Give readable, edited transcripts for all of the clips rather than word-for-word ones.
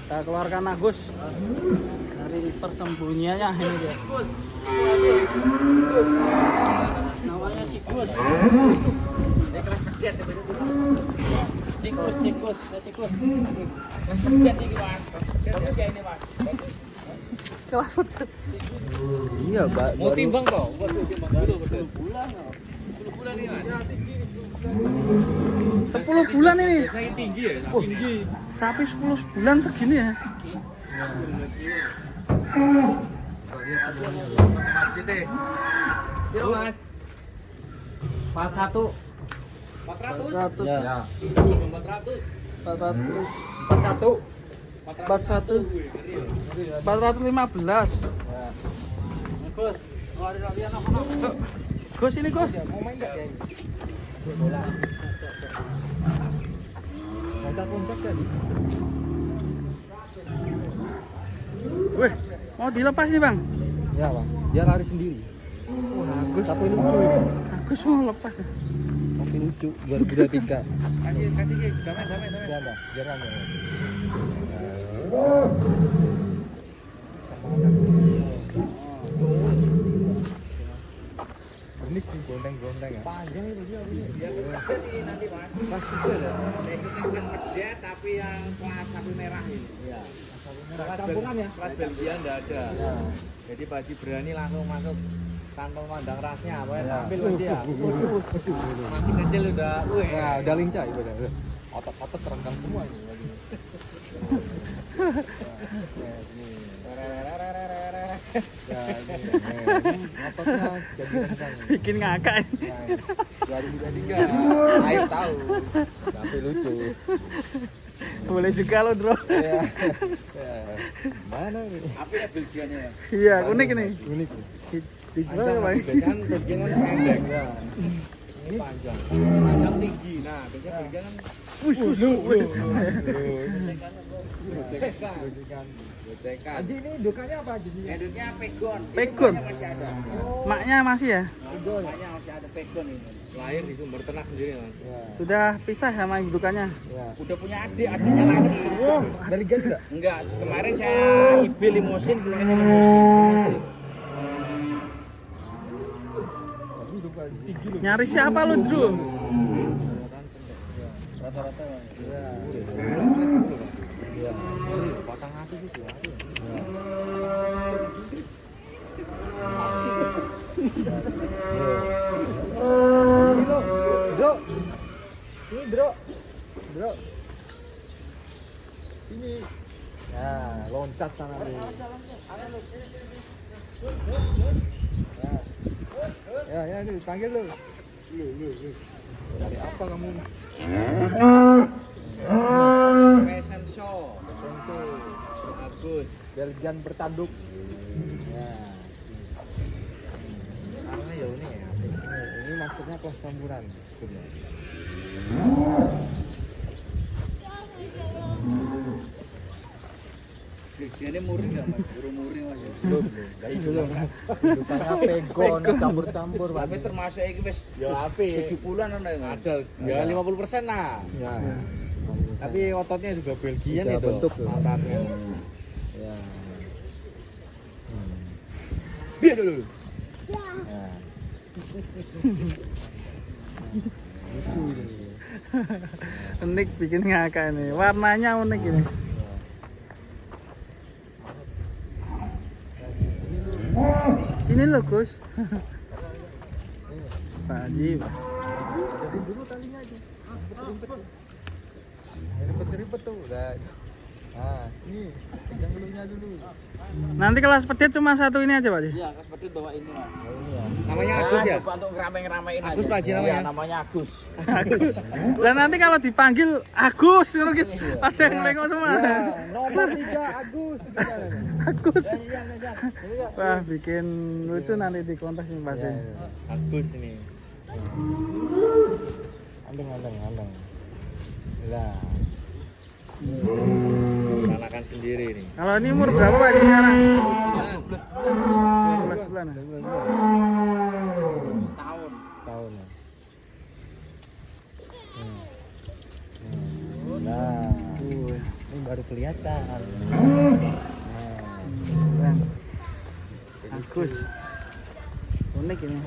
Kita keluarkan Agus dari persembunyiannya ini dia. Namanya Cikus. Cikus. Kelas pedet. Iya, Pak. Mau timbang toh? Waduh, timbang dulu betul. 10 bulan ini. Saya tinggi ya, tinggi. Sapi 10 bulan segini ya. Piro Mas? 41. 400. 400. Ya. 400. 400. 41. 41. 415. Ya. Gus, lari larian apa? Gus ini Gus. Mau main enggak ya? Bola. Ada puncak kan? Wih, mau dilepas nih Bang. Ya, Bang. Dia lari sendiri. Agus. Tapi lucu ini. Agus mau lepas ya. Tapi lucu 2023. Kasih ke damai. Ya, Bang. Biar rame. Ini gondeng-gondeng ya. Panjang itu dia. Ya kecil sih nanti Mas. Pas kecil ya. Ikutin kelas gede tapi yang kelas sapi merah ini. Iya. Kelas Campuran ya? Kelas Belgia enggak ada. Ya. Jadi Pak Haji berani langsung masuk tanpa memandang rasnya apa ya. Ambil dia. Masih kecil udah Nah, udah lincah ibaratnya. Otot-otot terenggang semua ini. Ya, ini ototnya jadi renggang. Bikin ngakak. Nah, 2023 air tahu. Tapi lucu. Boleh juga lo, Bro. Ya. Mana ini? Apa ya Belgianya ya? Iya, unik ini. Unik. Dijual ya, Bang. Kan Belgia kan pendek. Ya. Ini panjang. Panjang tinggi. Nah, biasanya Belgia kan gocekan. Haji ini dukanya apa Haji? Eduknya pegon. Pegon. Ini masih ada. Maknya masih ya? Maknya masih ada pegon ini. Lahir di sumber ternak sendiri, Mas. Ya. Sudah pisah sama indukannya. Ya. Udah punya adik, adiknya lagi. Dari Gen enggak? Enggak, kemarin saya IB limosin, keluarnya limosin. Nyari siapa lo, Bro? Rata-rata. Ya. Ya. Batang hati gitu ya. Bro. Sini, Bro. Bro. Sini. Nah, loncat sana lu. Ya, nih, panggil lu. Dari apa kamu? Fashion show. Senso. Bagus. Belgian bertanduk. Ya. Karena ya ini ya. Ini maksudnya kelas campuran. Ini murni enggak, Mas? Buru murni Mas. Belum. Belum. Dukanya pegon, campur-campur, Pak. Tapi termasuk iki wis Ya apik. 70-an ana ya, Mas. Ada ya 50% nah. Ya. Tapi ototnya juga Belgian Udah itu. bentuk tuh. Matanya. Ya. Biar dulu. Ya. Lucu ini. Unik, bikin ngakak ini. Warnanya unik ini. Sini lo, Gus. Pak Haji. Jadi dulu talinya aja. Ribet-ribet tuh udah. Nah, sini pegang dulunya dulu. Nanti kelas pedet cuma satu ini aja, Pak Haji. Iya, seperti bawa ini, Mas. Oh, ini ya. Namanya Agus ya? Coba untuk ngerame-ngeramein Agus aja. Pak Haji namanya? Iya, namanya Agus. Agus. Dan nanti kalau dipanggil Agus, ngono gitu. Ada yang nengok semua. Ya, nomor 3 Agus. Agus. Iya, iya. Wah, bikin lucu nanti di kontes nih pasti. Agus ini. Andeng. Lah. Anakan sendiri nih. Kalau ini umur berapa Pak Haji sekarang? Nah, 12 bulan. Ya? Tahun. Tahun ya. Nah, Wih, ini baru kelihatan. Keren. Bagus. Unik ini.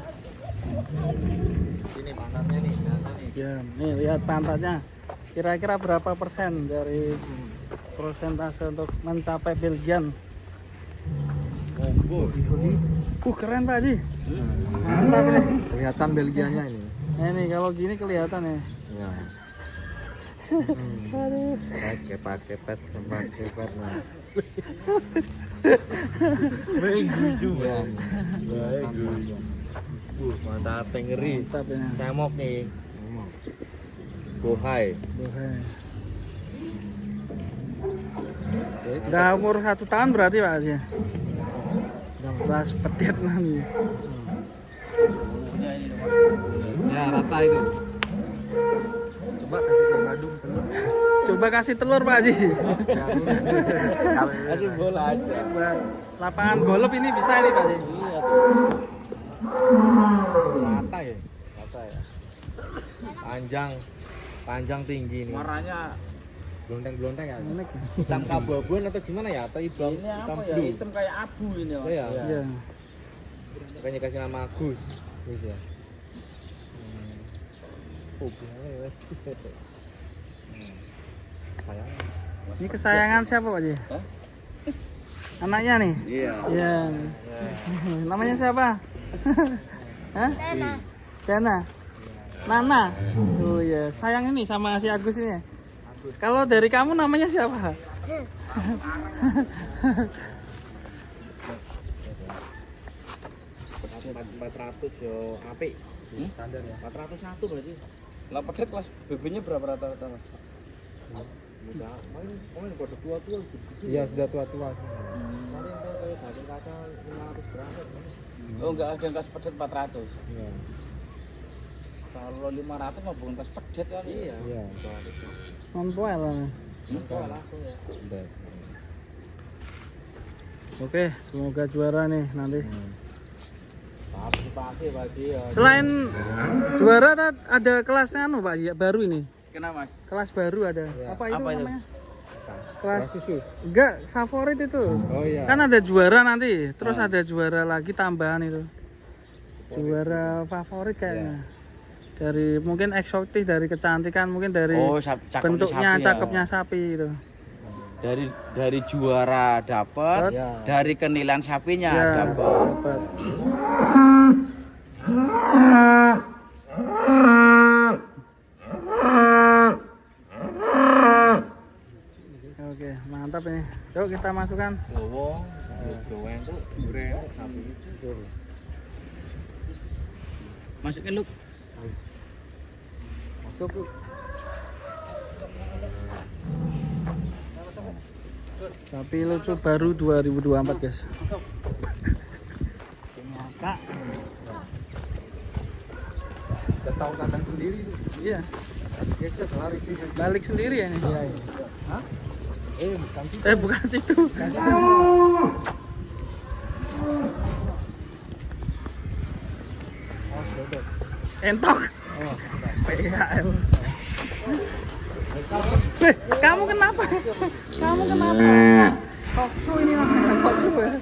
Sini pantatnya nih, pantat nih. Ya, nih lihat pantatnya. Kira-kira berapa persen dari persentase untuk mencapai Belgian? Keren Pak Haji. Mantap ini. Kelihatan Belgianya ini. Nah, ini kalau gini kelihatan ya. Ya. Kepet nah. juga. Mantap ngeri. Mantap ya. Semok nih. Bohai. Udah umur 1 tahun berarti Pak Haji. Udah belas pedet nanti. Ya rata itu. Coba kasih ke Badung. Coba kasih telur Pak Haji. Kasih bola aja. Buat lapangan golf ini bisa ini Pak Haji. Iya tuh. Rata ya. Rata ya. Panjang tinggi nih. Warnanya Blonteng ya. Unik ya. Hitam keabu-abuan atau gimana ya? Atau hitam ini apa hitam ya? blue? Hitam kayak abu ini. Mas. Iya. Iya. Makanya kasih nama Gus. Gus ya. Sayang. Ini kesayangan siapa Pak Haji? Hah? Anaknya nih? Iya. Iya. Namanya siapa? Hah? Dana. Nana. Oh iya, sayang ini sama si Agus ini. Kalau dari kamu namanya siapa? 400 yo apik. Standar ya. 401 berarti. Lah pedet kelas BB-nya berapa rata-rata Mas? Enggak, main kode tua-tua gitu. Iya, sudah tua-tua. Kemarin tuh kayak daging kaca 500 gram. Oh enggak ada yang kelas pedet 400. Iya. Kalau 500 mah bukan kelas pedet kan? Iya. Iya. Non-poel lah. Enggak langsung ya. Udah. Oke, semoga juara nih nanti. Partisipasi Pak Haji ya. Selain juara ada kelasnya anu Pak Haji, baru ini. Kenapa Mas? Kelas baru ada. Ya. Apa itu Apa itu? namanya? Kelas susu. enggak favorit itu. Oh iya. Kan ada juara nanti, terus ada juara lagi tambahan itu. Juara favorit kayaknya. Dari mungkin eksotis, dari kecantikan, mungkin dari cakepnya bentuknya, sapi ya. cakepnya sapi itu. Dari juara dapat, Ya. dari kenilaian sapinya Ya, dapat. dapat. Oke, mantap ini. Yuk kita masukkan. Lowo, doang tuh duren sapi. Masukin lu. Masuk. Sapi lucu baru 2024 guys. Kak. Udah tahu kandang sendiri tuh. Iya, Geser lari sini. balik sendiri ya ini. Iya, iya. Hah? Bukan sih. Bukan situ. Oh, sudah. Entok. Oh, PHL. Kamu kenapa? Kamu kenapa? Talk show ini namanya, talk show ya.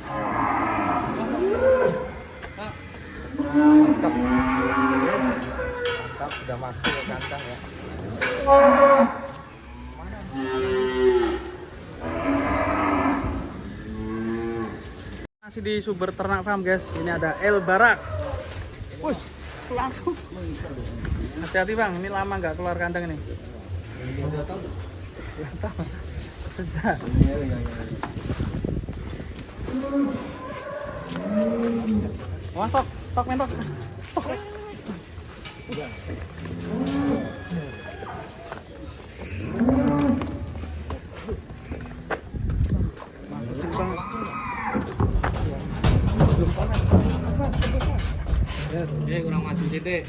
mantap. Mantap, sudah masuk ke kandang ya. Masih di Sumber Ternak Farm guys. Ini ada El Barak. Push, langsung. Hati-hati bang, ini lama nggak keluar kandang ini. Sejak. Mas tok mentok. Kurang maju sitik.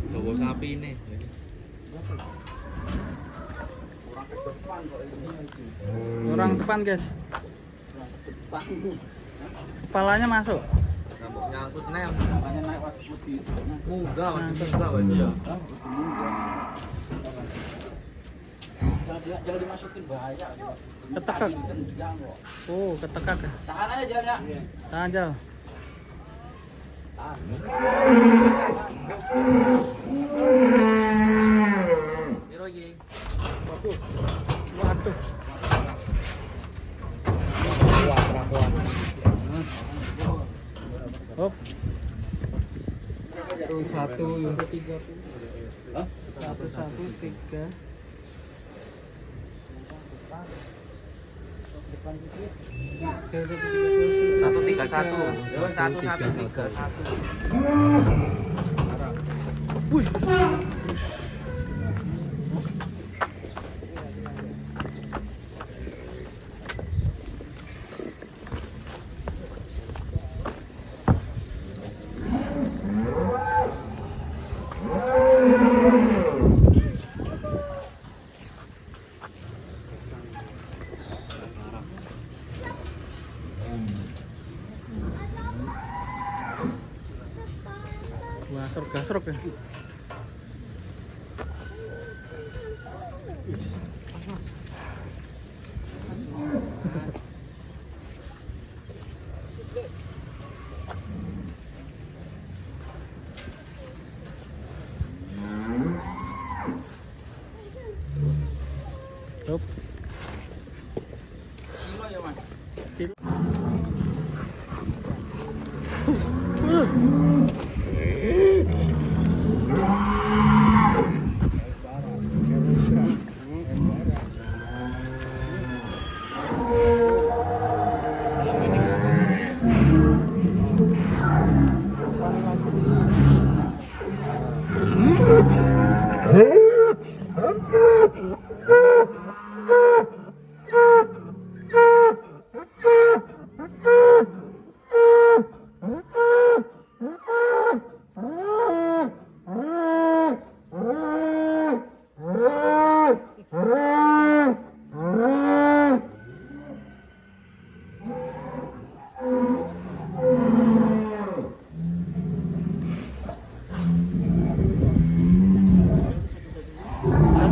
Bawa sapi ini. Orang depan guys. Kepalanya masuk. nyangkut nem. Makanya naik waktu putih itu. Munggah Pak ya. Jangan dimasukin bahaya. Ketekak. Oh, ketekak. Tahan aja jalannya. Tahan Jal. Piro iki? Waduh. Kuat. Hop. Satu. 113. Satu tiga satu. 1131. Wah, serok ya. Hop. Kilo ya, Mas.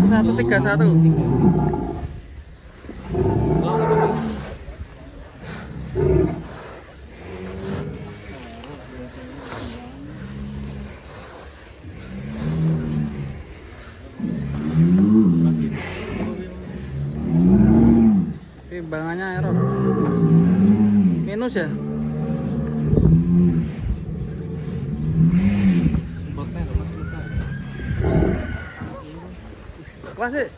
Satu tiga satu. Timbangannya error. Minus ya? Klasik.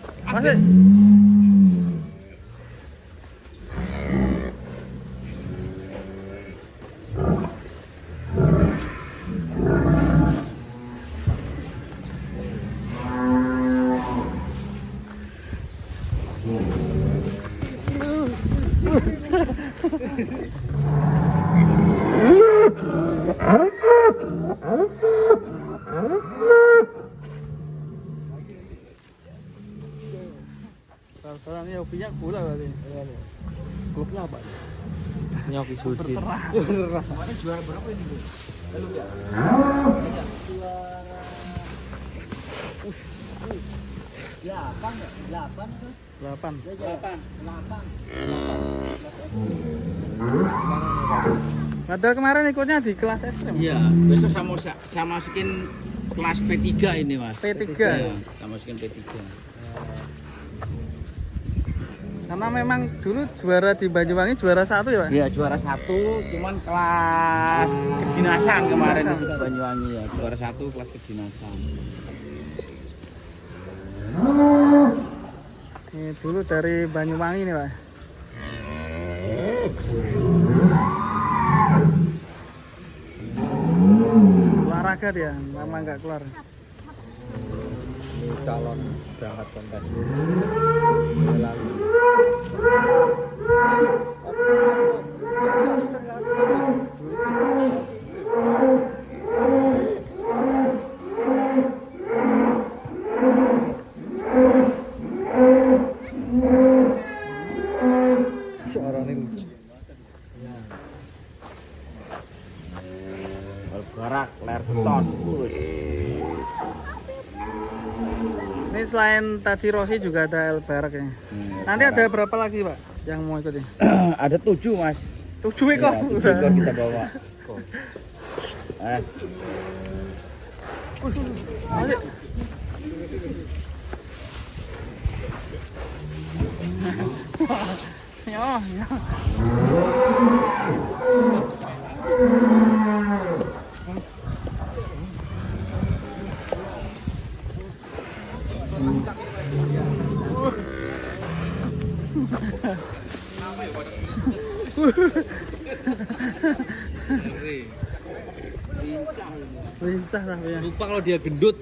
Kalau ini hobinya gula berarti. Klubnya apa? Nyoki Sudin. Kemarin juara berapa ini, Bu? Lalu ya. Juara 8. Padahal kemarin ikutnya di kelas ekstrem. Iya, besok saya masukin kelas P3 ini, Mas. P3. Iya, saya masukin P3. Karena memang dulu juara di Banyuwangi juara 1 ya, Pak? Iya, juara 1, cuman kelas kedinasan kemarin di Banyuwangi ya. Juara 1 kelas kedinasan. Ini dulu dari Banyuwangi nih, Pak. Olahraga dia, lama nggak keluar. Ini calon berangkat kontes. Lalu. Suaranya lucu. Barak layar beton. Terus Ini selain tadi Rossi juga ada El Barak ya. Nanti ada berapa lagi Pak yang mau ikut ini? ada 7 Mas. 7 ekor. Ya, 7 ekor kita bawa. Balik. Ya, ya. Lincah tapi ya. Lupa kalau dia gendut.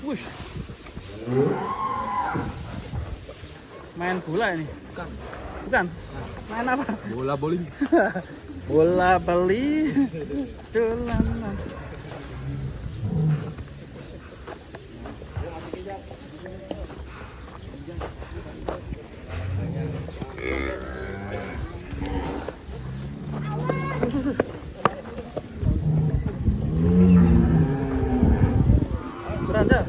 Wush. Main bola ini? Bukan. Bukan? Main apa? Bola bowling. Bola beli dolanan. Beranjak.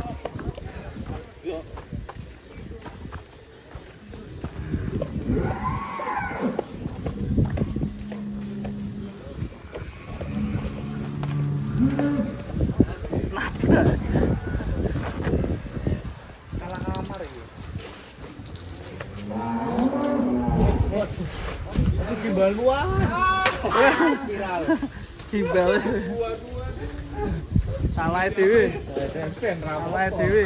Kalah kamar ini. Itu gimbal luas. Spiral. Gimbal. Salah dhewe. Tempen Salah dhewe.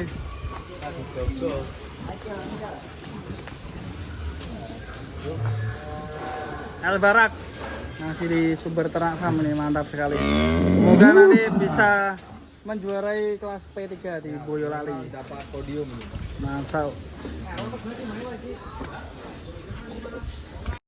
El Barak masih di Sumber Ternak Farm ini, mantap sekali. Semoga nanti bisa menjuarai kelas P3 di Boyolali. Dapat podium ini. Masuk.